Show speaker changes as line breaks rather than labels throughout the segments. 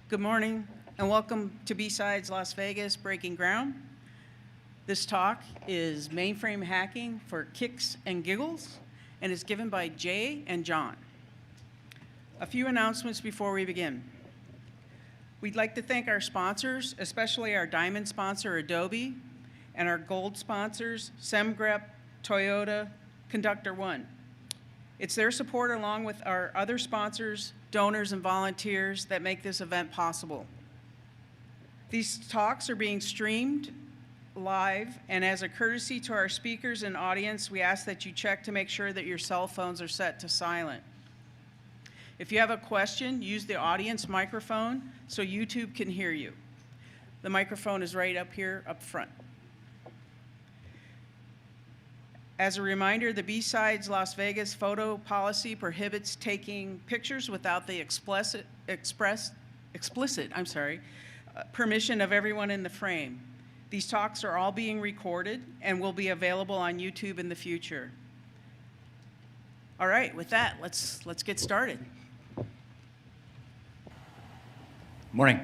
Good morning, and welcome to BSides Las Vegas Breaking Ground. This talk is Mainframe Hacking for CICS and Giggles, and is given by Jay and John. A few announcements before we begin. We'd like to thank our sponsors, especially our diamond sponsor, Adobe, and our gold sponsors, SemGrep, Toyota, Conductor One. It's their support along with our other sponsors, donors, and volunteers that make this event possible. These talks are being streamed live, and as a courtesy to our speakers and audience, we ask that you check to make sure that your cell phones are set to silent. If you have a question, use the audience microphone so YouTube can hear you. The microphone is right up here, up front. As a reminder, the BSides Las Vegas photo policy prohibits taking pictures without the explicit permission of everyone in the frame. These talks are all being recorded and will be available on YouTube in the future. All right, with that, let's get started.
Morning.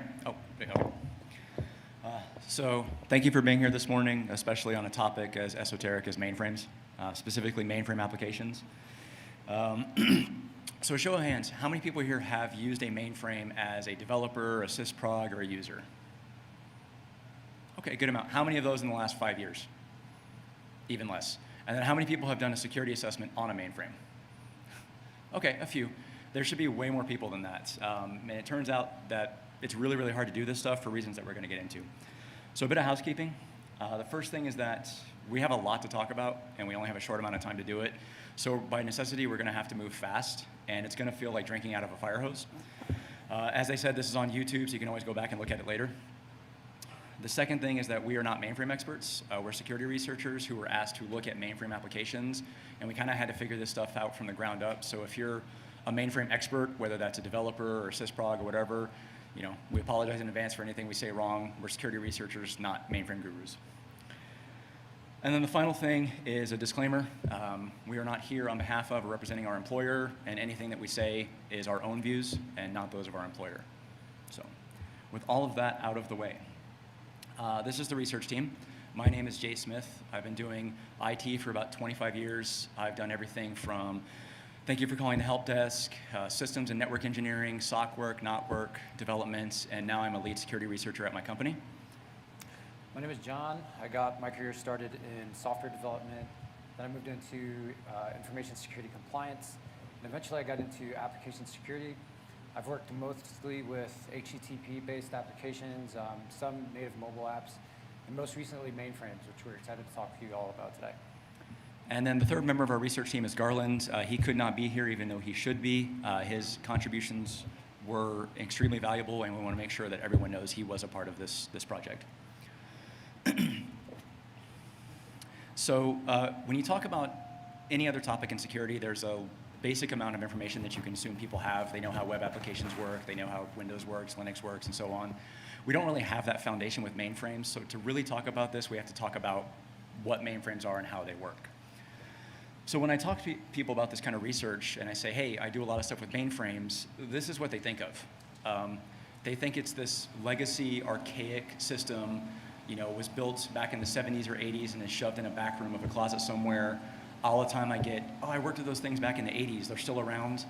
So thank you for being here this morning, especially on a topic as esoteric as mainframes, specifically mainframe applications. So show of hands, how many people here have used a mainframe as a developer, a sysprog, or a user? Okay, good amount. How many of those in the last 5 years? Even less. And then how many people have done a security assessment on a mainframe? Okay, a few. There should be way more people than that. And it turns out that it's really, really hard to do this stuff for reasons that we're going to get into. So a bit of housekeeping. The first thing is that we have a lot to talk about, and we only have a short amount of time to do it. So by necessity, we're going to have to move fast, and it's going to feel like drinking out of a fire hose. As I said, this is on YouTube, so you can always go back and look at it later. The second thing is that we are not mainframe experts. We're security researchers who were asked to look at mainframe applications, and we kind of had to figure this stuff out from the ground up. So if you're a mainframe expert, whether that's a developer or sysprog or whatever, we apologize in advance for anything we say wrong. We're security researchers, not mainframe gurus. And then the final thing is a disclaimer. We are not here on behalf of or representing our employer, and anything that we say is our own views and not those of our employer. So with all of that out of the way, this is the research team. My name is Jay Smith. I've been doing IT for about 25 years. I've done everything from thank you for calling the help desk, systems and network engineering, SOC work, NOT work, development, and now I'm a lead security researcher at my company.
My name is John. I got my career started in software development. Then I moved into information security compliance. And eventually I got into application security. I've worked mostly with HTTP-based applications, some native mobile apps, and most recently mainframes, which we're excited to talk to you all about today.
And then the third member of our research team is Garland. He could not be here even though he should be. His contributions were extremely valuable, and we want to make sure that everyone knows he was a part of this project. So when you talk about any other topic in security, there's a basic amount of information that you can assume people have. They know how web applications work. They know how Windows works, Linux works, and so on. We don't really have that foundation with mainframes. So to really talk about this, we have to talk about what mainframes are and how they work. So when I talk to people about this kind of research and I say, hey, I do a lot of stuff with mainframes, this is what they think of. They think it's this legacy, archaic system, was built back in the 70s or 80s and is shoved in a back room of a closet somewhere. All the time I get, I worked with those things back in the 80s, they're still around.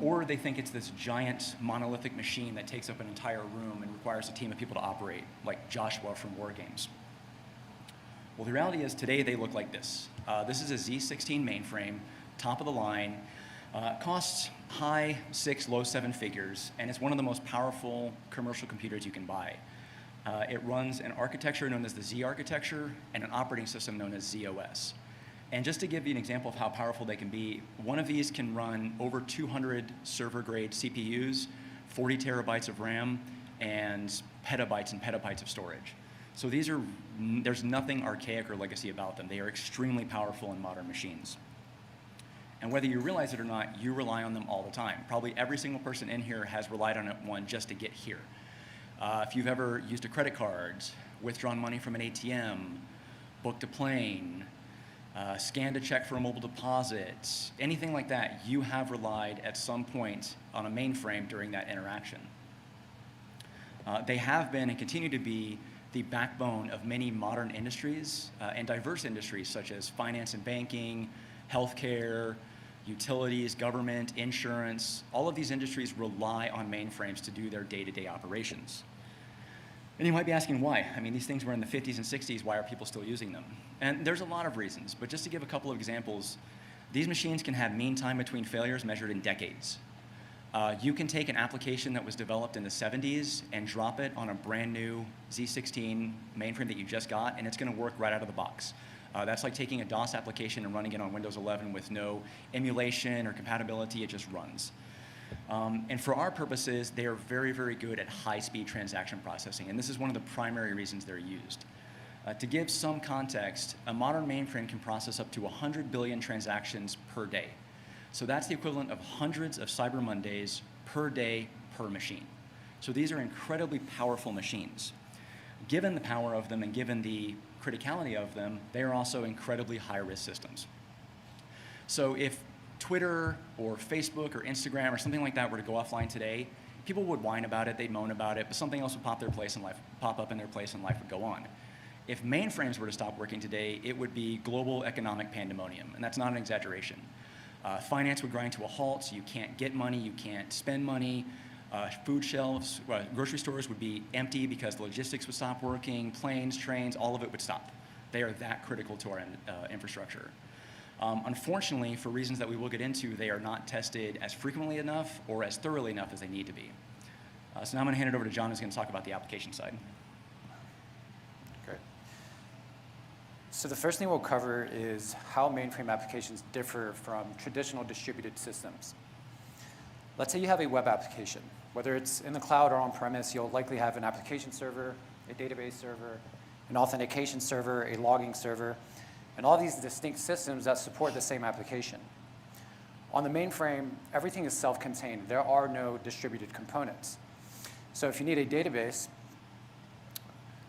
Or they think it's this giant monolithic machine that takes up an entire room and requires a team of people to operate, like Joshua from War Games. Well, the reality is today they look like this. This is a Z16 mainframe, top of the line. Costs high 6, low 7 figures, and it's one of the most powerful commercial computers you can buy. It runs an architecture known as the Z architecture and an operating system known as ZOS. And just to give you an example of how powerful they can be, one of these can run over 200 server-grade CPUs, 40 terabytes of RAM, and petabytes of storage. So there's nothing archaic or legacy about them. They are extremely powerful and modern machines. And whether you realize it or not, you rely on them all the time. Probably every single person in here has relied on one just to get here. If you've ever used a credit card, withdrawn money from an ATM, booked a plane, scanned a check for a mobile deposit, anything like that, you have relied at some point on a mainframe during that interaction. They have been and continue to be the backbone of many modern industries and diverse industries such as finance and banking, healthcare, utilities, government, insurance. All of these industries rely on mainframes to do their day-to-day operations. And you might be asking why. I mean, these things were in the 50s and 60s. Why are people still using them? And there's a lot of reasons, but just to give a couple of examples, these machines can have mean time between failures measured in decades. You can take an application that was developed in the 70s and drop it on a brand new Z16 mainframe that you just got, and it's going to work right out of the box. That's like taking a DOS application and running it on Windows 11 with no emulation or compatibility. It just runs. And for our purposes, they are very, very good at high-speed transaction processing, and this is one of the primary reasons they're used. To give some context, a modern mainframe can process up to 100 billion transactions per day. So that's the equivalent of hundreds of Cyber Mondays per day per machine. So these are incredibly powerful machines. Given the power of them and given the criticality of them, they are also incredibly high-risk systems. So if Twitter or Facebook or Instagram or something like that were to go offline today, people would whine about it, they'd moan about it, but something else would pop up in their place and life would go on. If mainframes were to stop working today, it would be global economic pandemonium, and that's not an exaggeration. Finance would grind to a halt, so you can't get money, you can't spend money. Food shelves, grocery stores would be empty because the logistics would stop working, planes, trains, all of it would stop. They are that critical to our infrastructure. Unfortunately, for reasons that we will get into, they are not tested as frequently enough or as thoroughly enough as they need to be. So now I'm going to hand it over to John, who's going to talk about the application side.
Great. So the first thing we'll cover is how mainframe applications differ from traditional distributed systems. Let's say you have a web application. Whether it's in the cloud or on-premise, you'll likely have an application server, a database server, an authentication server, a logging server, and all these distinct systems that support the same application. On the mainframe, everything is self-contained. There are no distributed components. So if you need a database,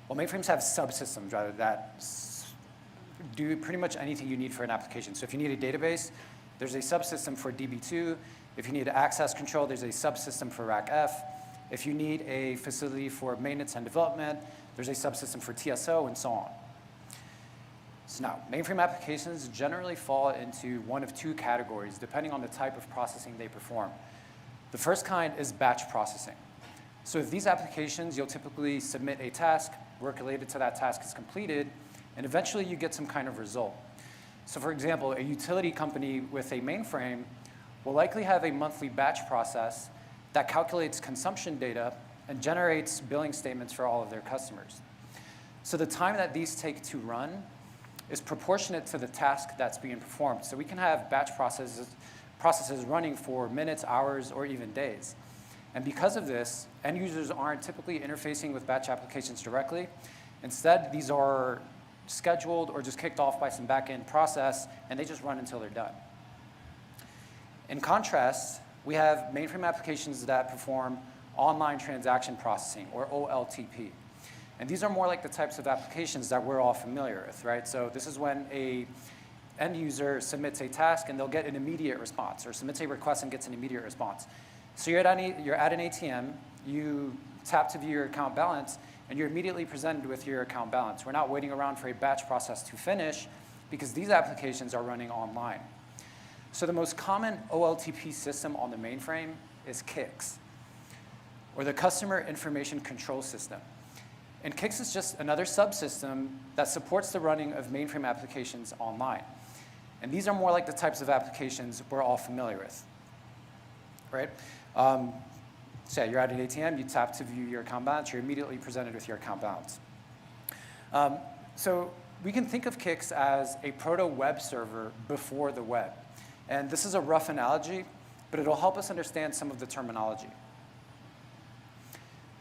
well, mainframes have subsystems rather that do pretty much anything you need for an application. So if you need a database, there's a subsystem for DB2. If you need access control, there's a subsystem for RACF. If you need a facility for maintenance and development, there's a subsystem for TSO, and so on. So now, mainframe applications generally fall into one of two categories, depending on the type of processing they perform. The first kind is batch processing. So with these applications, you'll typically submit a task, work related to that task is completed, and eventually you get some kind of result. So for example, a utility company with a mainframe will likely have a monthly batch process that calculates consumption data and generates billing statements for all of their customers. So the time that these take to run is proportionate to the task that's being performed. So we can have batch processes running for minutes, hours, or even days. And because of this, end users aren't typically interfacing with batch applications directly. Instead, these are scheduled or just kicked off by some back-end process, and they just run until they're done. In contrast, we have mainframe applications that perform online transaction processing, or OLTP. And these are more like the types of applications that we're all familiar with, right? So this is when a end user submits a task and they'll get an immediate response, or submits a request and gets an immediate response. So you're at an ATM, you tap to view your account balance, and you're immediately presented with your account balance. We're not waiting around for a batch process to finish because these applications are running online. So the most common OLTP system on the mainframe is CICS, or the Customer Information Control System. And CICS is just another subsystem that supports the running of mainframe applications online. And these are more like the types of applications we're all familiar with, right? So yeah, you're at an ATM, you tap to view your account balance, you're immediately presented with your account balance. So we can think of CICS as a proto-web server before the web. And this is a rough analogy, but it'll help us understand some of the terminology.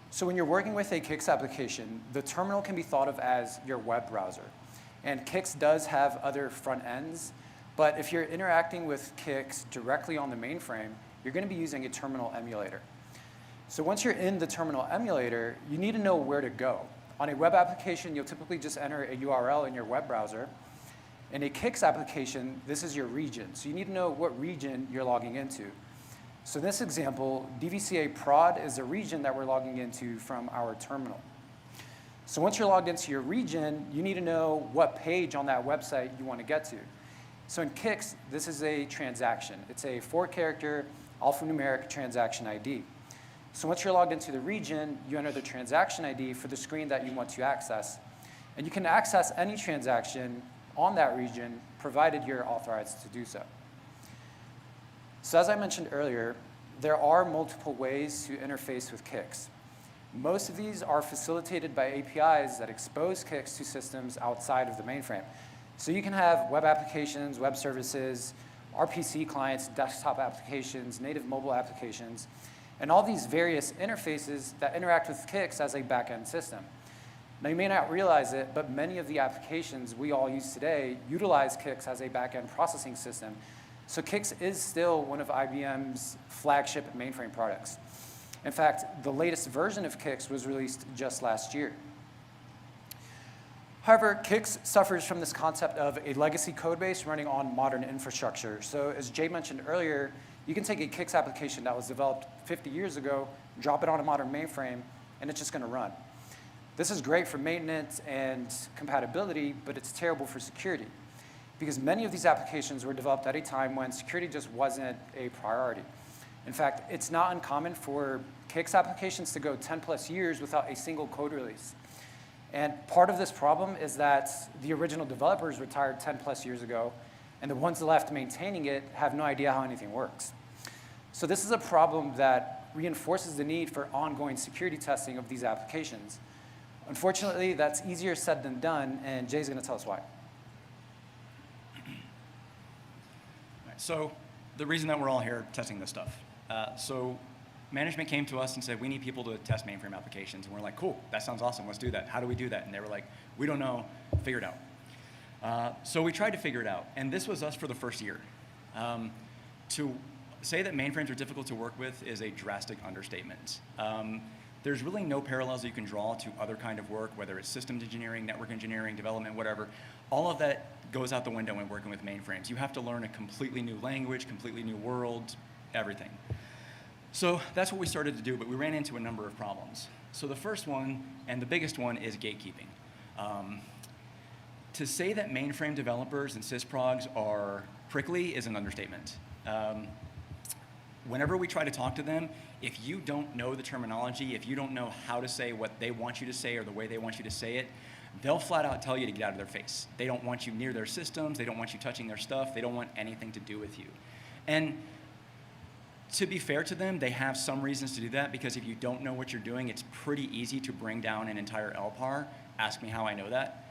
So when you're working with a CICS application, the terminal can be thought of as your web browser. And CICS does have other front ends, but if you're interacting with CICS directly on the mainframe, you're going to be using a terminal emulator. So once you're in the terminal emulator, you need to know where to go. On a web application, you'll typically just enter a URL in your web browser. In a CICS application, this is your region. So you need to know what region you're logging into. So in this example, DVCA prod is a region that we're logging into from our terminal. So once you're logged into your region, you need to know what page on that website you want to get to. So in CICS, this is a transaction. It's a 4-character alphanumeric transaction ID. So once you're logged into the region, you enter the transaction ID for the screen that you want to access. And you can access any transaction on that region, provided you're authorized to do so. So as I mentioned earlier, there are multiple ways to interface with CICS. Most of these are facilitated by APIs that expose CICS to systems outside of the mainframe. So you can have web applications, web services, RPC clients, desktop applications, native mobile applications, and all these various interfaces that interact with CICS as a back-end system. Now, you may not realize it, but many of the applications we all use today utilize CICS as a back-end processing system. So CICS is still one of IBM's flagship mainframe products. In fact, the latest version of CICS was released just last year. However, CICS suffers from this concept of a legacy code base running on modern infrastructure. So as Jay mentioned earlier, you can take a CICS application that was developed 50 years ago, drop it on a modern mainframe, and it's just going to run. This is great for maintenance and compatibility, but it's terrible for security, because many of these applications were developed at a time when security just wasn't a priority. In fact, it's not uncommon for CICS applications to go 10+ years without a single code release. And part of this problem is that the original developers retired 10+ years ago, and the ones left maintaining it have no idea how anything works. So this is a problem that reinforces the need for ongoing security testing of these applications. Unfortunately, that's easier said than done, and Jay's going to tell us why.
So the reason that we're all here testing this stuff. So management came to us and said, we need people to test mainframe applications. And we're like, cool, that sounds awesome. Let's do that. How do we do that? And they were like, we don't know. Figure it out. So we tried to figure it out. And this was us for the first year. To say that mainframes are difficult to work with is a drastic understatement. There's really no parallels that you can draw to other kind of work, whether it's systems engineering, network engineering, development, whatever. All of that goes out the window when working with mainframes. You have to learn a completely new language, completely new world, everything. So that's what we started to do, but we ran into a number of problems. So the first one, and the biggest one, is gatekeeping. To say that mainframe developers and sysprogs are prickly is an understatement. Whenever we try to talk to them, if you don't know the terminology, if you don't know how to say what they want you to say or the way they want you to say it, they'll flat out tell you to get out of their face. They don't want you near their systems. They don't want you touching their stuff. They don't want anything to do with you. And to be fair to them, they have some reasons to do that, because if you don't know what you're doing, it's pretty easy to bring down an entire LPAR. Ask me how I know that.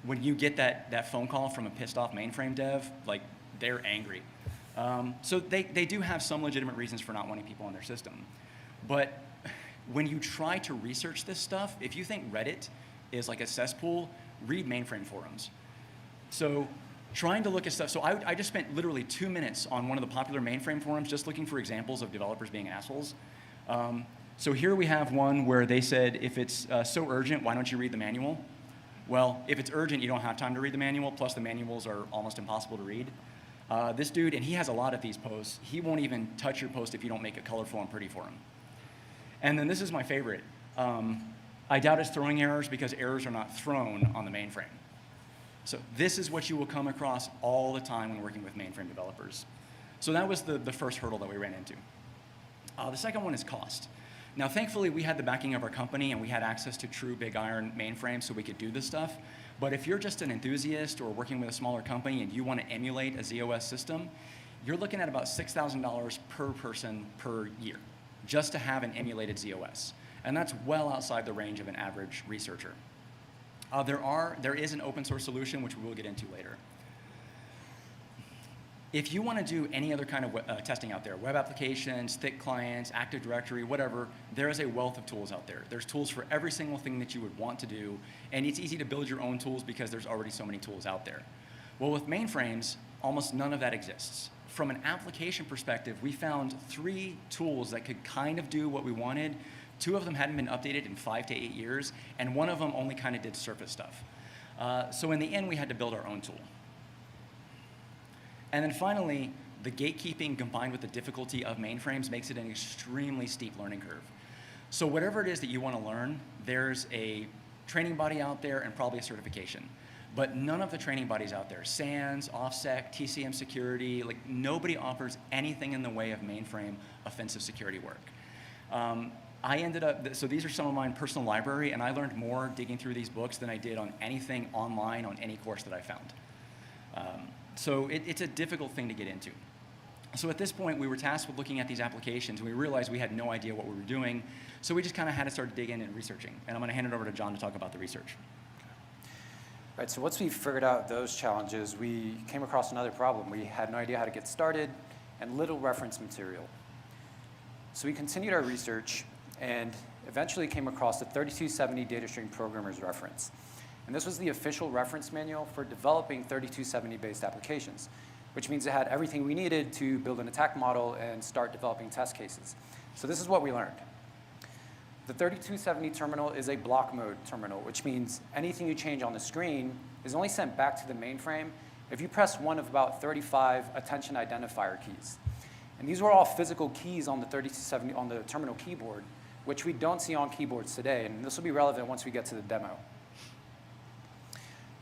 When you get that phone call from a pissed off mainframe dev, like, they're angry. So they do have some legitimate reasons for not wanting people on their system. But when you try to research this stuff, if you think Reddit is like a cesspool, read mainframe forums. So trying to look at stuff, so I just spent literally 2 minutes on one of the popular mainframe forums just looking for examples of developers being assholes. So here we have one where they said, if it's so urgent, why don't you read the manual? Well, if it's urgent, you don't have time to read the manual, plus the manuals are almost impossible to read. This dude, and he has a lot of these posts, he won't even touch your post if you don't make it colorful and pretty for him. And then this is my favorite. I doubt it's throwing errors, because errors are not thrown on the mainframe. So this is what you will come across all the time when working with mainframe developers. So that was the first hurdle that we ran into. The second one is cost. Now, thankfully, we had the backing of our company, and we had access to true big iron mainframes, so we could do this stuff. But if you're just an enthusiast or working with a smaller company and you want to emulate a ZOS system, you're looking at about $6,000 per person per year just to have an emulated ZOS. And that's well outside the range of an average researcher. There is an open source solution, which we will get into later. If you want to do any other kind of testing out there, web applications, thick clients, Active Directory, whatever, there is a wealth of tools out there. There's tools for every single thing that you would want to do, and it's easy to build your own tools because there's already so many tools out there. Well, with mainframes, almost none of that exists. From an application perspective, we found 3 tools that could kind of do what we wanted. 2 of them hadn't been updated in 5 to 8 years, and 1 of them only kind of did surface stuff. So in the end, we had to build our own tool. And then finally, the gatekeeping combined with the difficulty of mainframes makes it an extremely steep learning curve. So whatever it is that you want to learn, there's a training body out there and probably a certification. But none of the training bodies out there, SANS, OffSec, TCM security, like nobody offers anything in the way of mainframe offensive security work. I ended up, so these are some of my personal library, and I learned more digging through these books than I did on anything online on any course that I found. So it's a difficult thing to get into. So at this point, we were tasked with looking at these applications, and we realized we had no idea what we were doing, so we just kind of had to start digging and researching. And I'm going to hand it over to John to talk about the research.
Right, so once we figured out those challenges, we came across another problem. We had no idea how to get started and little reference material. So we continued our research and eventually came across the 3270 Data Stream Programmer's Reference. And this was the official reference manual for developing 3270-based applications, which means it had everything we needed to build an attack model and start developing test cases. So this is what we learned. The 3270 terminal is a block mode terminal, which means anything you change on the screen is only sent back to the mainframe if you press one of about 35 attention identifier keys. And these were all physical keys on the 3270 on the terminal keyboard, which we don't see on keyboards today, and this will be relevant once we get to the demo.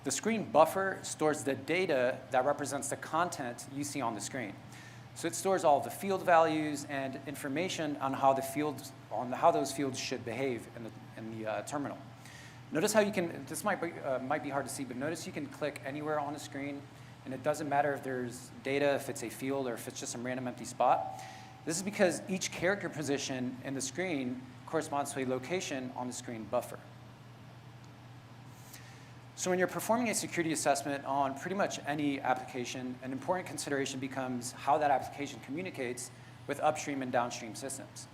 The screen buffer stores the data that represents the content you see on the screen. So it stores all of the field values and information on how the fields, how those fields should behave in the terminal. Notice how you can, this might be hard to see, but notice you can click anywhere on the screen, and it doesn't matter if there's data, if it's a field, or if it's just some random empty spot. This is because each character position in the screen corresponds to a location on the screen buffer. So when you're performing a security assessment on pretty much any application, an important consideration becomes how that application communicates with upstream and downstream systems.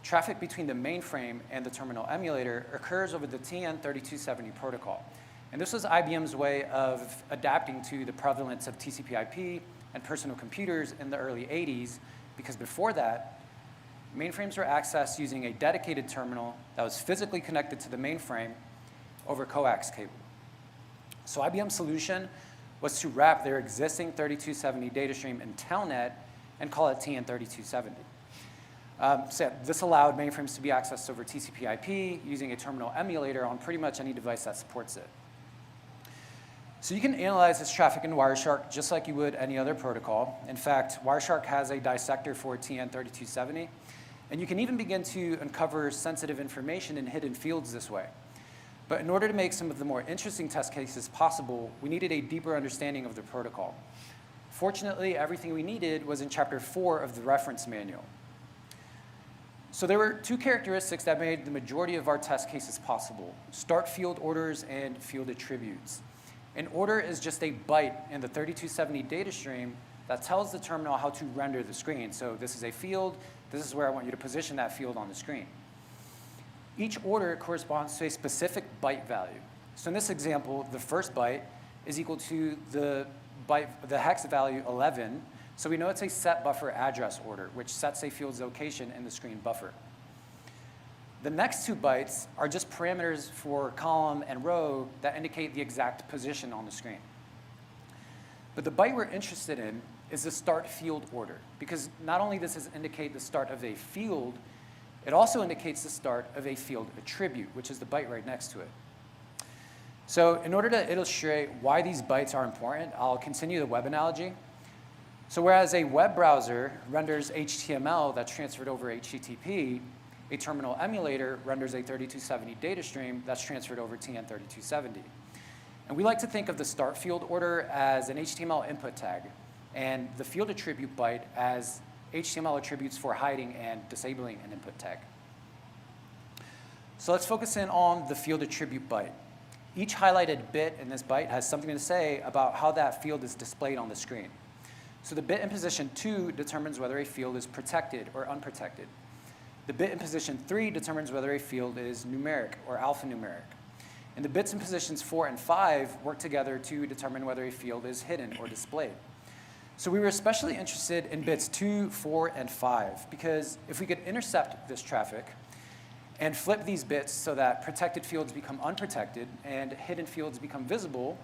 Traffic between the mainframe and the terminal emulator occurs over the TN3270 protocol. And this was IBM's way of adapting to the prevalence of TCP/IP and personal computers in the early 80s, because before that, mainframes were accessed using a dedicated terminal that was physically connected to the mainframe over coax cable. So IBM's solution was to wrap their existing 3270 data stream in Telnet and call it TN3270. So this allowed mainframes to be accessed over TCP/IP using a terminal emulator on pretty much any device that supports it. So you can analyze this traffic in Wireshark just like you would any other protocol. In fact, Wireshark has a dissector for TN3270, and you can even begin to uncover sensitive information in hidden fields this way. But in order to make some of the more interesting test cases possible, we needed a deeper understanding of the protocol. Fortunately, everything we needed was in Chapter 4 of the reference manual. So there were two characteristics that made the majority of our test cases possible: start field orders and field attributes. An order is just a byte in the 3270 data stream that tells the terminal how to render the screen. So this is a field. This is where I want you to position that field on the screen. Each order corresponds to a specific byte value. So in this example, the first byte is equal to the hex value 11. So we know it's a set buffer address order, which sets a field's location in the screen buffer. The next two bytes are just parameters for column and row that indicate the exact position on the screen. But the byte we're interested in is the start field order, because not only does this indicate the start of a field, it also indicates the start of a field attribute, which is the byte right next to it. So in order to illustrate why these bytes are important, I'll continue the web analogy. So whereas a web browser renders HTML that's transferred over HTTP, a terminal emulator renders a 3270 data stream that's transferred over TN3270. And we like to think of the start field order as an HTML input tag, and the field attribute byte as HTML attributes for hiding and disabling an input tag. So let's focus in on the field attribute byte. Each highlighted bit in this byte has something to say about how that field is displayed on the screen. So the bit in position 2 determines whether a field is protected or unprotected. The bit in position 3 determines whether a field is numeric or alphanumeric. And the bits in positions 4 and 5 work together to determine whether a field is hidden or displayed. So we were especially interested in bits 2, 4, and 5, because if we could intercept this traffic and flip these bits so that protected fields become unprotected and hidden fields become visible,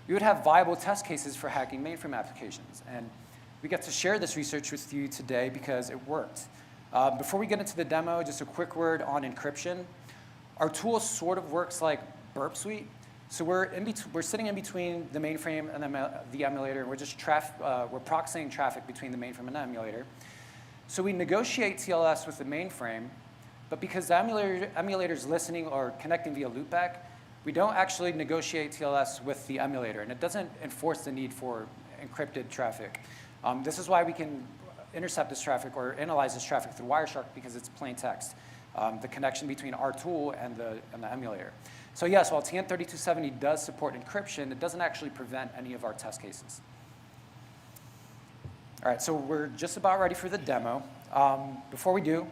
we would have viable test cases for hacking mainframe applications. And we get to share this research with you today because it worked. Before we get into the demo, just a quick word on encryption. Our tool sort of works like Burp Suite. So we're sitting in between the mainframe and the emulator. We're just we're proxying traffic between the mainframe and the emulator. So we negotiate TLS with the mainframe, but because the emulator is listening or connecting via loopback, we don't actually negotiate TLS with the emulator, and it doesn't enforce the need for encrypted traffic. This is why we can intercept this traffic or analyze this traffic through Wireshark, because it's plain text, the connection between our tool and the emulator. So yes, while TN3270 does support encryption, it doesn't actually prevent any of our test cases. All right, so we're just about ready for the demo. Before we do,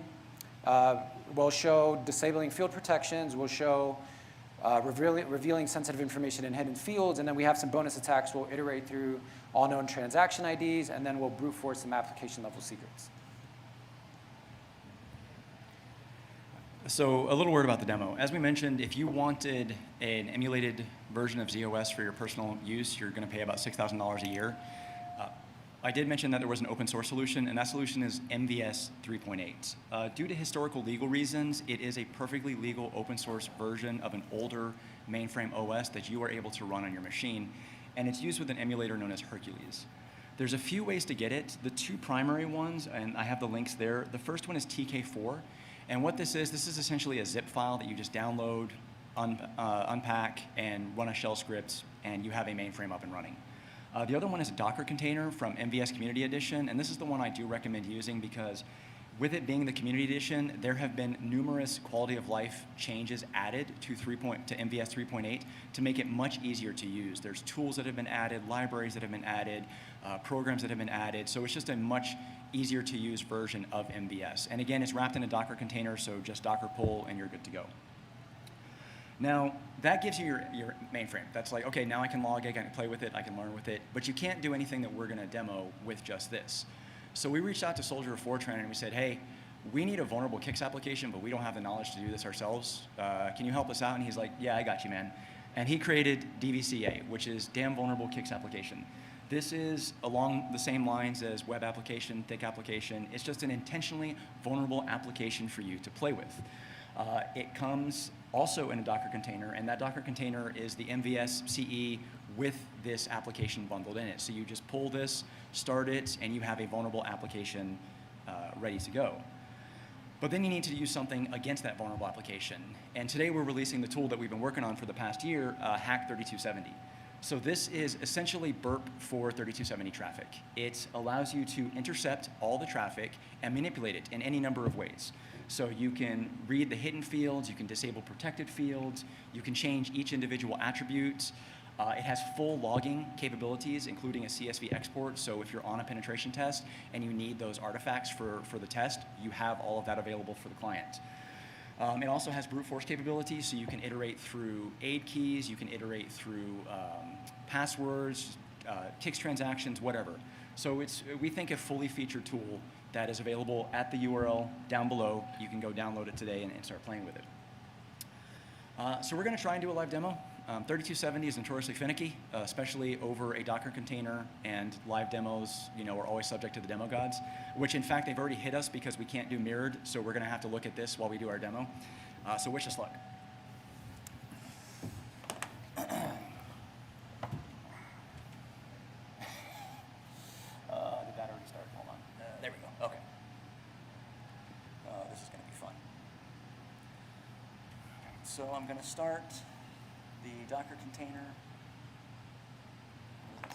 we'll show disabling field protections. We'll show revealing sensitive information in hidden fields, and then we have some bonus attacks. We'll iterate through all known transaction IDs, and then we'll brute force some application level secrets.
So a little word about the demo. As we mentioned, if you wanted an emulated version of ZOS for your personal use, you're going to pay about $6,000 a year. I did mention that there was an open source solution, and that solution is MVS 3.8. Due to historical legal reasons, it is a perfectly legal open source version of an older mainframe OS that you are able to run on your machine, and it's used with an emulator known as Hercules. There's a few ways to get it. The two primary ones, and I have the links there. The first one is TK4, and what this is essentially a zip file that you just download, unpack, and run a shell script, and you have a mainframe up and running. The other one is a Docker container from MVS Community Edition, and this is the one I do recommend using because with it being the Community Edition, there have been numerous quality of life changes added to MVS 3.8 to make it much easier to use. There's tools that have been added, libraries that have been added, programs that have been added, so it's just a much easier to use version of MVS. And again, it's wrapped in a Docker container, so just Docker pull and you're good to go. Now, that gives you your mainframe. That's like, okay, now I can log it, I can play with it, I can learn with it, but you can't do anything that we're going to demo with just this. So we reached out to Soldier of Fortran and we said, hey, we need a vulnerable CICS application, but we don't have the knowledge to do this ourselves. Can you help us out? And he's like, yeah, I got you, man. And he created DVCA, which is Damn Vulnerable CICS Application. This is along the same lines as web application, thick application. It's just an intentionally vulnerable application for you to play with. It comes also in a Docker container, and that Docker container is the MVS CE with this application bundled in it. So you just pull this, start it, and you have a vulnerable application ready to go. But then you need to use something against that vulnerable application. And today we're releasing the tool that we've been working on for the past year, Hack 3270. So this is essentially burp for 3270 traffic. It allows you to intercept all the traffic and manipulate it in any number of ways. So you can read the hidden fields, you can disable protected fields, you can change each individual attribute. It has full logging capabilities, including a CSV export. So if you're on a penetration test and you need those artifacts for the test, you have all of that available for the client. It also has brute force capabilities, so you can iterate through aid keys, you can iterate through passwords, CICS transactions, whatever. So we think a fully featured tool that is available at the URL down below. You can go download it today and start playing with it. So we're going to try and do a live demo. 3270 is notoriously finicky, especially over a Docker container, and live demos, are always subject to the demo gods, which in fact they've already hit us because we can't do mirrored, so we're going to have to look at this while we do our demo. So wish us luck. Did that already start? Hold on. There we go. Okay. This is going to be fun. So I'm going to start the Docker container. And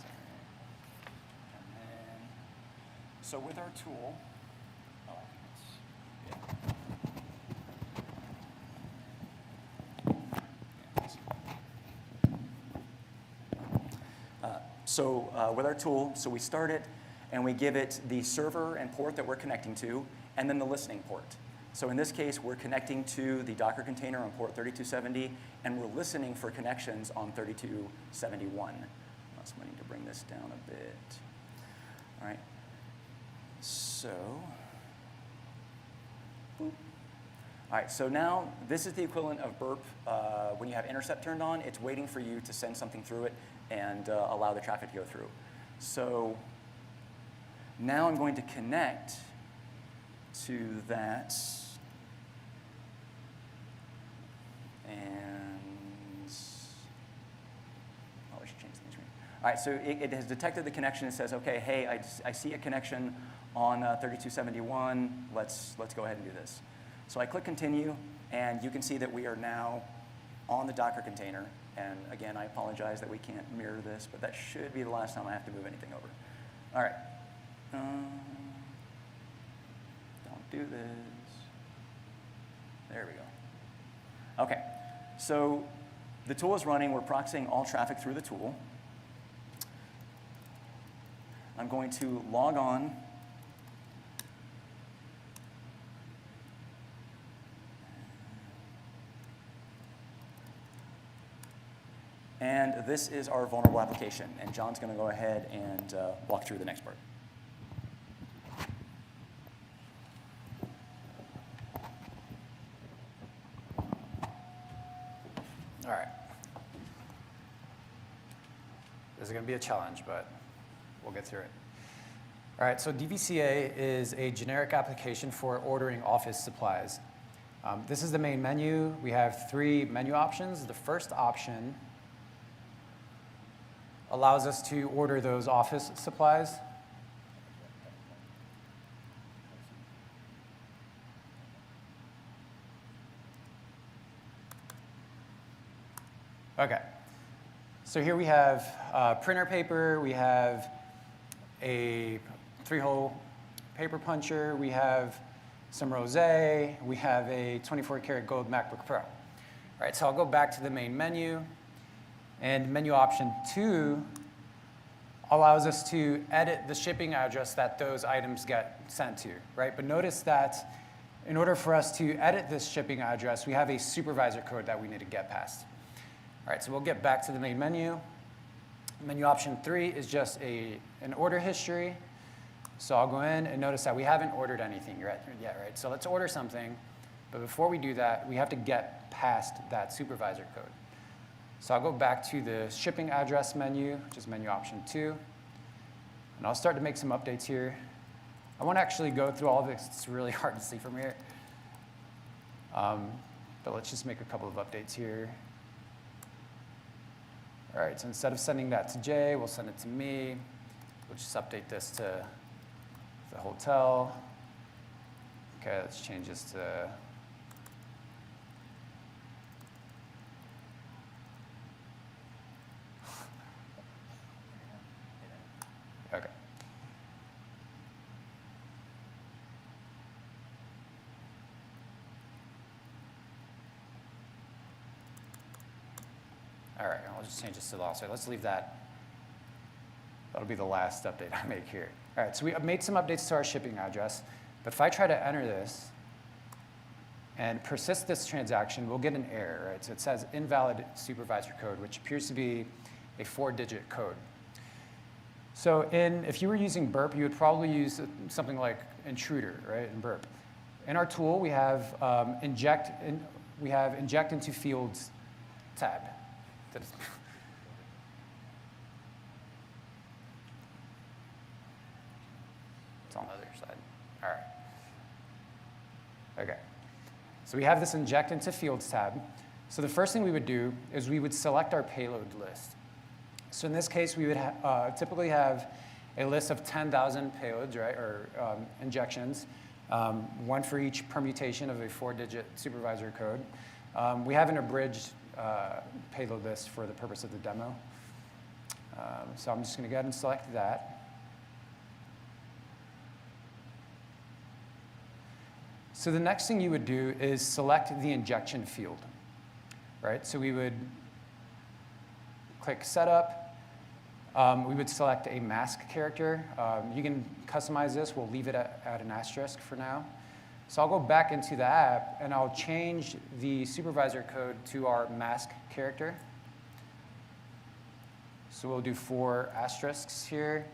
then, so with our tool, with our tool, so we start it and we give it the server and port that we're connecting to, and then the listening port. So in this case, we're connecting to the Docker container on port 3270, and we're listening for connections on 3271. So I need to bring this down a bit. All right. So, boop. All right, so now this is the equivalent of burp. When you have intercept turned on, it's waiting for you to send something through it and allow the traffic to go through. So Now I'm going to connect to that. And oh, we should change the screen. All right, so it has detected the connection and says, okay, hey, I see a connection on 3271. Let's go ahead and do this. So I click continue, and you can see that we are now on the Docker container. And again, I apologize that we can't mirror this, but that should be the last time I have to move anything over. All right. Don't do this. There we go. OK, so the tool is running. We're proxying all traffic through the tool. I'm going to log on. And this is our vulnerable application. And John's going to go ahead and walk through the next part.
All right. This is going to be a challenge, but we'll get through it. All right, so DVCA is a generic application for ordering office supplies. This is the main menu. We have 3 menu options. The first option allows us to order those office supplies. Okay, so here we have printer paper, we have a 3-hole paper puncher, we have some rosé, we have a 24-karat gold MacBook Pro. All right, so I'll go back to the main menu. And menu option 2 allows us to edit the shipping address that those items get sent to, right? But notice that in order for us to edit this shipping address, we have a supervisor code that we need to get past. All right, so we'll get back to the main menu. Menu option 3 is just an order history. So I'll go in and notice that we haven't ordered anything yet, right? So let's order something. But before we do that, we have to get past that supervisor code. So I'll go back to the shipping address menu, which is menu option 2. And I'll start to make some updates here. I won't actually go through all of this. It's really hard to see from here. But let's just make a couple of updates here. All right, so instead of sending that to Jay, we'll send it to me. We'll just update this to the hotel. OK, let's change this to OK. All right, I'll just change this to the last. Let's leave that. That'll be the last update I make here. All right, so we have made some updates to our shipping address. But if I try to enter this and persist this transaction, we'll get an error, right? So it says invalid supervisor code, which appears to be a 4-digit code. So if you were using burp, you would probably use something like intruder, right, in burp. In our tool, we have inject into fields tab. It's on the other side. All right. OK. So we have this inject into fields tab. So the first thing we would do is we would select our payload list. So in this case, we would typically have a list of 10,000 payloads, right, or injections, one for each permutation of a 4-digit supervisor code. We have an abridged payload list for the purpose of the demo. So I'm just going to go ahead and select that. So the next thing you would do is select the injection field, right? So we would click Setup. We would select a mask character. You can customize this. We'll leave it at an asterisk for now. So I'll go back into the app, and I'll change the supervisor code to our mask character. So we'll do 4 asterisks here.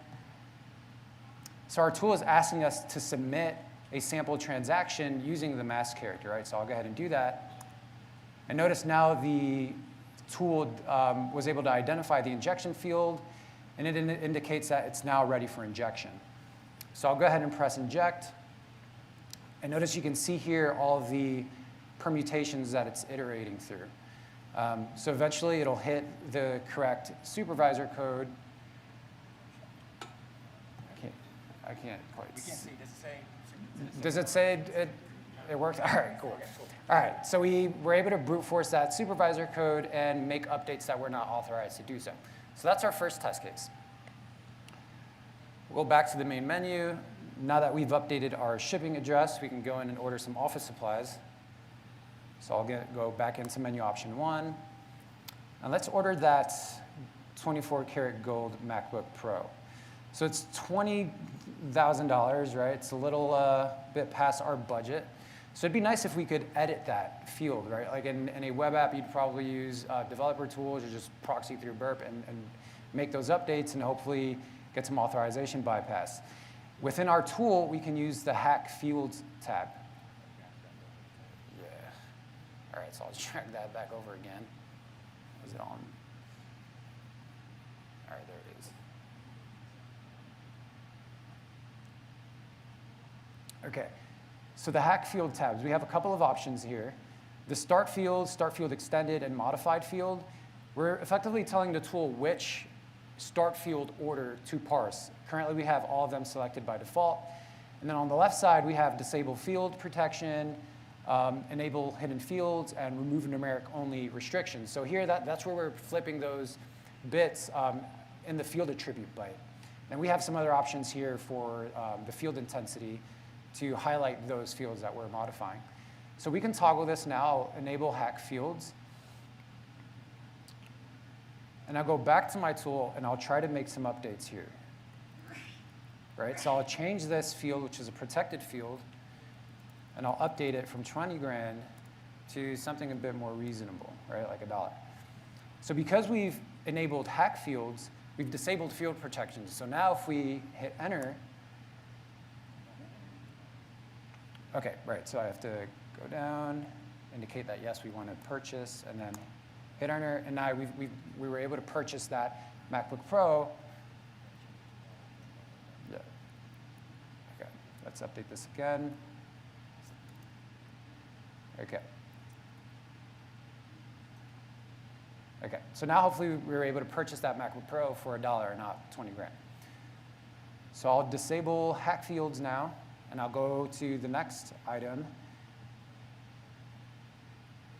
So our tool is asking us to submit a sample transaction using the mask character, right? So I'll go ahead and do that. And notice now the tool was able to identify the injection field, and it indicates that it's now ready for injection. So I'll go ahead and press inject. And notice you can see here all the permutations that it's iterating through. So eventually it'll hit the correct supervisor code. I can't quite see. Does it say it works? All right, cool. All right, so we were able to brute force that supervisor code and make updates that were not authorized to do so. So that's our first test case. We'll go back to the main menu. Now that we've updated our shipping address, we can go in and order some office supplies. So I'll go back into menu option 1. And let's order that 24-karat gold MacBook Pro. So it's $20,000, right? It's a little bit past our budget. So it'd be nice if we could edit that field, right? Like in a web app, you'd probably use developer tools or just proxy through Burp and make those updates and hopefully get some authorization bypass. Within our tool, we can use the Hack Fields tab. Yeah. All right, so I'll drag that back over again. Is it on? All right, there it is. Okay, so the Hack Field tabs, we have a couple of options here. The Start Field Extended, and Modified field, we're effectively telling the tool which start field order to parse. Currently, we have all of them selected by default. And then on the left side, we have Disable Field Protection, Enable Hidden Fields, and Remove Numeric-only restrictions. So here, that's where we're flipping those bits in the field attribute byte. And we have some other options here for the field intensity to highlight those fields that we're modifying. So we can toggle this now, enable Hack Fields. And I'll go back to my tool, and I'll try to make some updates here. Right, so I'll change this field, which is a protected field, and I'll update it from 20 grand to something a bit more reasonable, right, like $1. So because we've enabled Hack Fields, we've disabled field protections. So now if we hit Enter, okay, right, so I have to go down, indicate that, yes, we want to purchase, and then hit Enter, and now we were able to purchase that MacBook Pro. Yeah. Okay, let's update this again. Okay. Okay, so now hopefully we were able to purchase that MacBook Pro for $1, not 20 grand. So I'll disable Hack Fields now, and I'll go to the next item.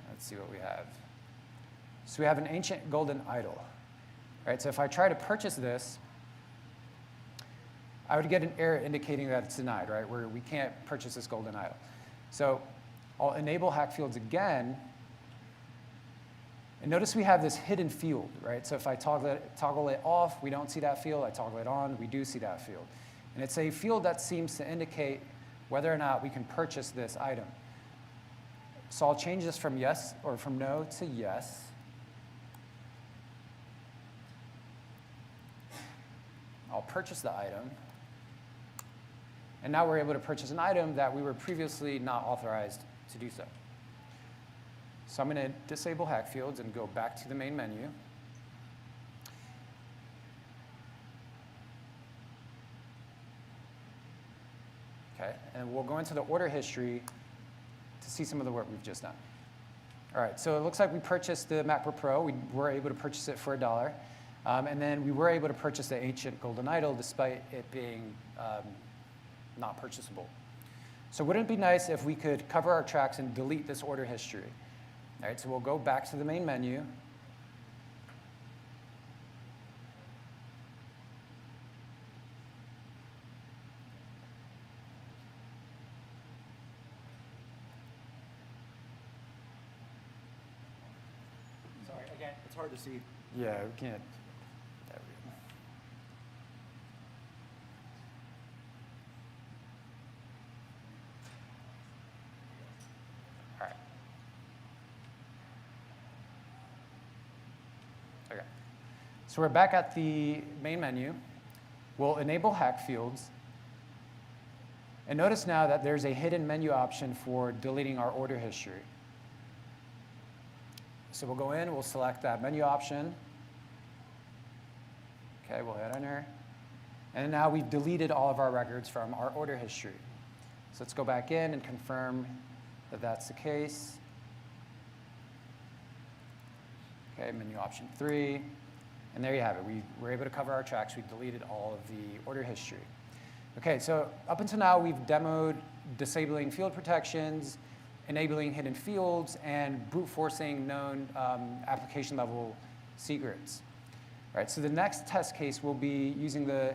Let's see what we have. So we have an ancient golden idol. Right, so if I try to purchase this, I would get an error indicating that it's denied, right, where we can't purchase this golden idol. So I'll enable Hack Fields again. And notice we have this hidden field, right? So if I toggle it off, we don't see that field. I toggle it on, we do see that field. And it's a field that seems to indicate whether or not we can purchase this item. So I'll change this from yes, or from no to yes. I'll purchase the item. And now we're able to purchase an item that we were previously not authorized to do so. So I'm going to disable Hack Fields and go back to the main menu. Okay, and we'll go into the order history to see some of the work we've just done. All right, so it looks like we purchased the MacBook Pro. We were able to purchase it for $1. And then we were able to purchase the ancient golden idol despite it being not purchasable. So wouldn't it be nice if we could cover our tracks and delete this order history? All right, so we'll go back to the main menu.
Sorry, again, it's hard to see.
Yeah, we can't. There we go. All right. Okay. So we're back at the main menu. We'll enable Hack Fields. And notice now that there's a hidden menu option for deleting our order history. So we'll go in, we'll select that menu option. Okay, we'll hit Enter. And now we've deleted all of our records from our order history. So let's go back in and confirm that that's the case. Okay, menu option 3. And there you have it. We were able to cover our tracks. We deleted all of the order history. Okay, so up until now, we've demoed disabling field protections, enabling hidden fields, and brute forcing known application level secrets. All right, so the next test case will be using the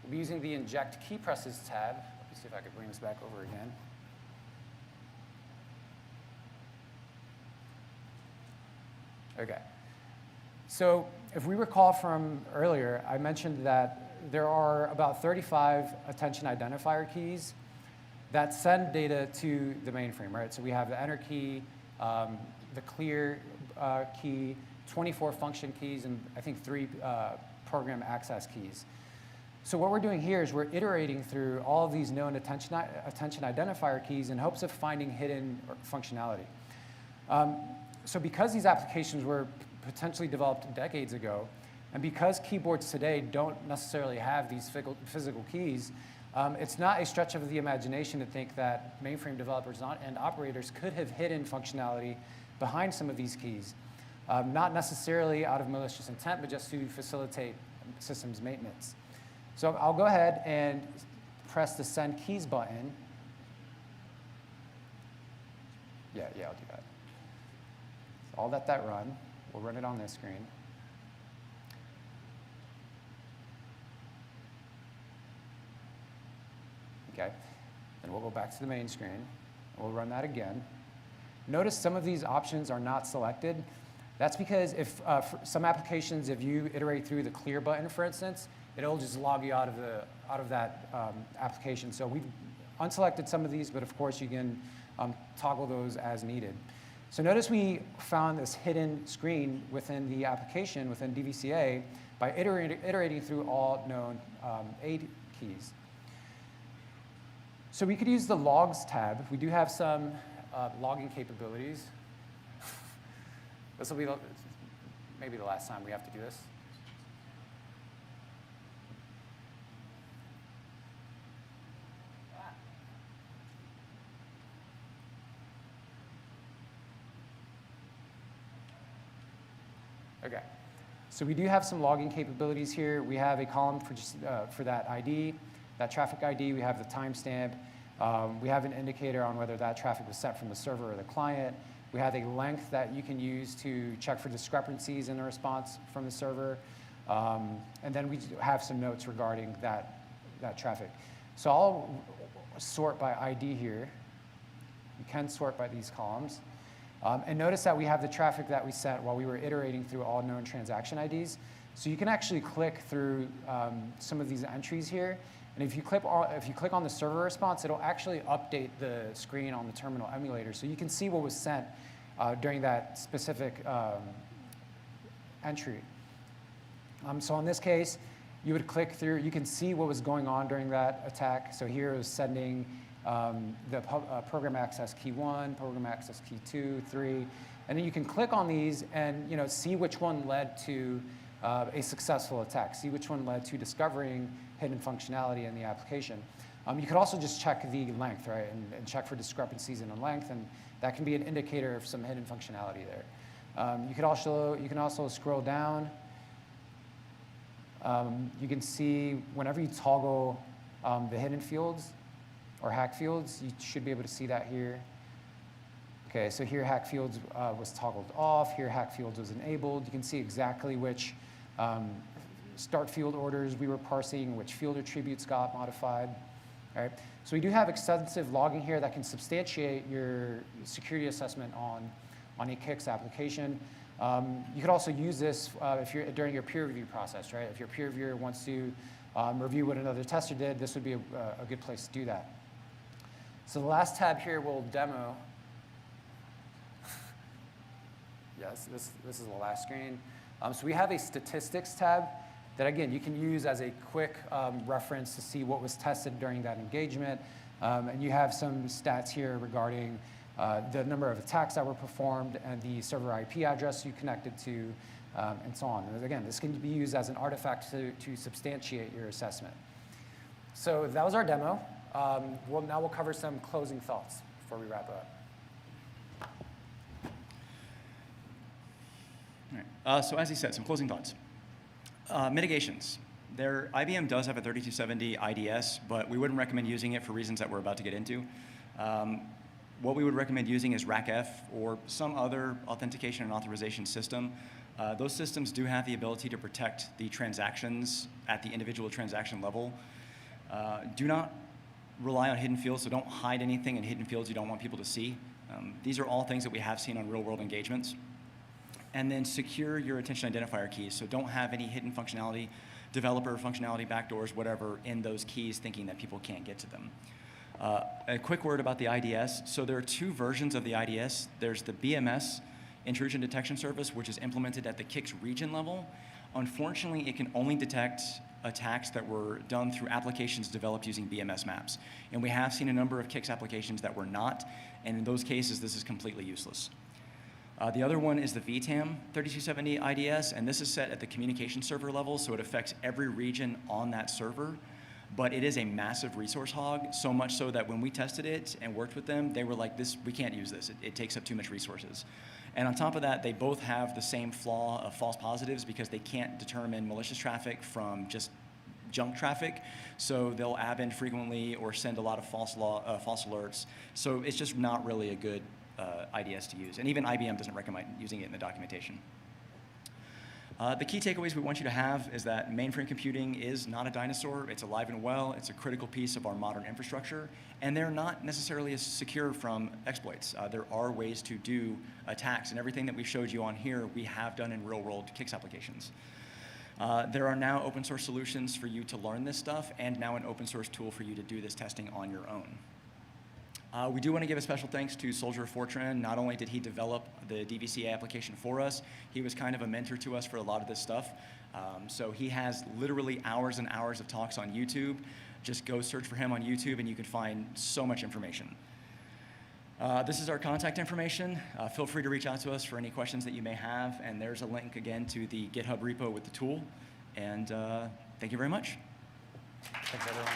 inject key presses tab. Let me see if I can bring this back over again. Okay. So if we recall from earlier, I mentioned that there are about 35 attention identifier keys that send data to the mainframe, right? So we have the enter key, the clear key, 24 function keys, and I think 3 program access keys. So what we're doing here is we're iterating through all of these known attention identifier keys in hopes of finding hidden functionality. So because these applications were potentially developed decades ago, and because keyboards today don't necessarily have these physical keys, it's not a stretch of the imagination to think that mainframe developers and operators could have hidden functionality behind some of these keys, not necessarily out of malicious intent, but just to facilitate systems maintenance. So I'll go ahead and press the Send Keys button. Yeah, I'll do that. So I'll let that run. We'll run it on this screen. Okay, then we'll go back to the main screen, and we'll run that again. Notice some of these options are not selected. That's because if for some applications, if you iterate through the clear button, for instance, it'll just log you out of that application. So we've unselected some of these, but of course you can toggle those as needed. So notice we found this hidden screen within the application, within DVCA, by iterating through all known aid keys. So we could use the Logs tab. We do have some logging capabilities. This will be maybe the last time we have to do this. Okay, so we do have some logging capabilities here. We have a column for that ID, that traffic ID. We have the timestamp. We have an indicator on whether that traffic was sent from the server or the client. We have a length that you can use to check for discrepancies in the response from the server. And then we have some notes regarding that traffic. So I'll sort by ID here. You can sort by these columns. And notice that we have the traffic that we sent while we were iterating through all known transaction IDs. So you can actually click through some of these entries here. And if you click on the server response, it'll actually update the screen on the terminal emulator. So you can see what was sent during that specific entry. So in this case, you would click through. You can see what was going on during that attack. So here it was sending the program access key 1, program access key 2, 3. And then you can click on these and see which one led to a successful attack, see which one led to discovering hidden functionality in the application. You could also just check the length, right, and check for discrepancies in the length, and that can be an indicator of some hidden functionality there. You can also scroll down. You can see whenever you toggle the hidden fields or hack fields, you should be able to see that here. Okay, so here hack fields was toggled off, here hack fields was enabled. You can see exactly which start field orders we were parsing, which field attributes got modified. All right. So we do have extensive logging here that can substantiate your security assessment on a CICS application. You could also use this during your peer review process, right? If your peer reviewer wants to review what another tester did, this would be a good place to do that. So the last tab here will demo. Yes, this is the last screen. So we have a statistics tab that, again, you can use as a quick reference to see what was tested during that engagement. And you have some stats here regarding the number of attacks that were performed and the server IP address you connected to, and so on. And again, this can be used as an artifact to substantiate your assessment. So that was our demo. Now we'll cover some closing thoughts before we wrap up.
All right. So as he said, some closing thoughts. Mitigations. IBM does have a 3270 IDS, but we wouldn't recommend using it for reasons that we're about to get into. What we would recommend using is RACF or some other authentication and authorization system. Those systems do have the ability to protect the transactions at the individual transaction level. Do not rely on hidden fields, so don't hide anything in hidden fields you don't want people to see. These are all things that we have seen on real-world engagements. And then secure your attention identifier keys, so don't have any hidden functionality, developer functionality, backdoors, whatever, in those keys thinking that people can't get to them. A quick word about the IDS. So there are two versions of the IDS. There's the BMS, Intrusion Detection Service, which is implemented at the CICS region level. Unfortunately, it can only detect attacks that were done through applications developed using BMS maps. And we have seen a number of CICS applications that were not, and in those cases, this is completely useless. The other one is the VTAM 3270 IDS, and this is set at the communication server level, so it affects every region on that server. But it is a massive resource hog, so much so that when we tested it and worked with them, they were like, we can't use this. It takes up too much resources. And on top of that, they both have the same flaw of false positives because they can't determine malicious traffic from just junk traffic. So they'll ab-in frequently or send a lot of false alerts. So it's just not really a good IDS to use. And even IBM doesn't recommend using it in the documentation. The key takeaways we want you to have is that mainframe computing is not a dinosaur. It's alive and well. It's a critical piece of our modern infrastructure. And they're not necessarily as secure from exploits. There are ways to do attacks. And everything that we showed you on here, we have done in real-world CICS applications. There are now open source solutions for you to learn this stuff, and now an open source tool for you to do this testing on your own. We do want to give a special thanks to Soldier of Fortran. Not only did he develop the DVCA application for us, he was kind of a mentor to us for a lot of this stuff. So he has literally hours and hours of talks on YouTube. Just go search for him on YouTube and you can find so much information. This is our contact information. Feel free to reach out to us for any questions that you may have. And there's a link again to the GitHub repo with the tool. And thank you very much.
Thanks, everyone.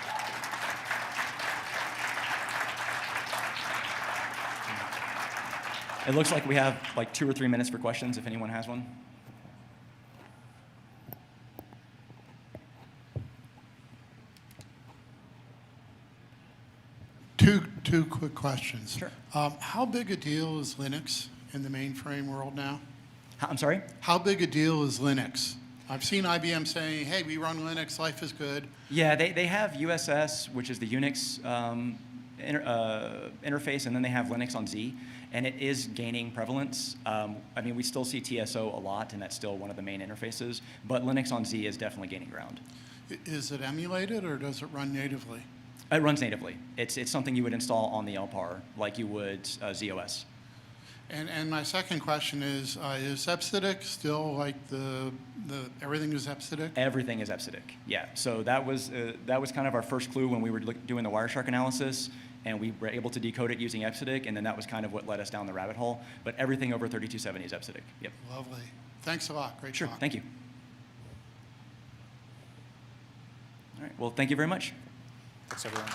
It looks like we have like 2 or 3 minutes for questions if anyone has one.
Two quick questions.
Sure.
How big a deal is Linux in the mainframe world now?
I'm sorry?
How big a deal is Linux? I've seen IBM saying, hey, we run Linux, life is good.
Yeah, they have USS, which is the Unix interface, and then they have Linux on Z, and it is gaining prevalence. I mean, we still see TSO a lot, and that's still one of the main interfaces, but Linux on Z is definitely gaining ground.
Is it emulated, or does it run natively?
It runs natively. It's something you would install on the LPAR, like you would ZOS.
And my second question is EBCDIC still like everything is EBCDIC?
Everything is EBCDIC, yeah. So that was kind of our first clue when we were doing the Wireshark analysis, and we were able to decode it using EBCDIC, and then that was kind of what led us down the rabbit hole. But everything over 3270 is EBCDIC, yep.
Lovely. Thanks a lot. Great
Sure,
talk.
thank you. All right, well, thank you very much.
Thanks, everyone.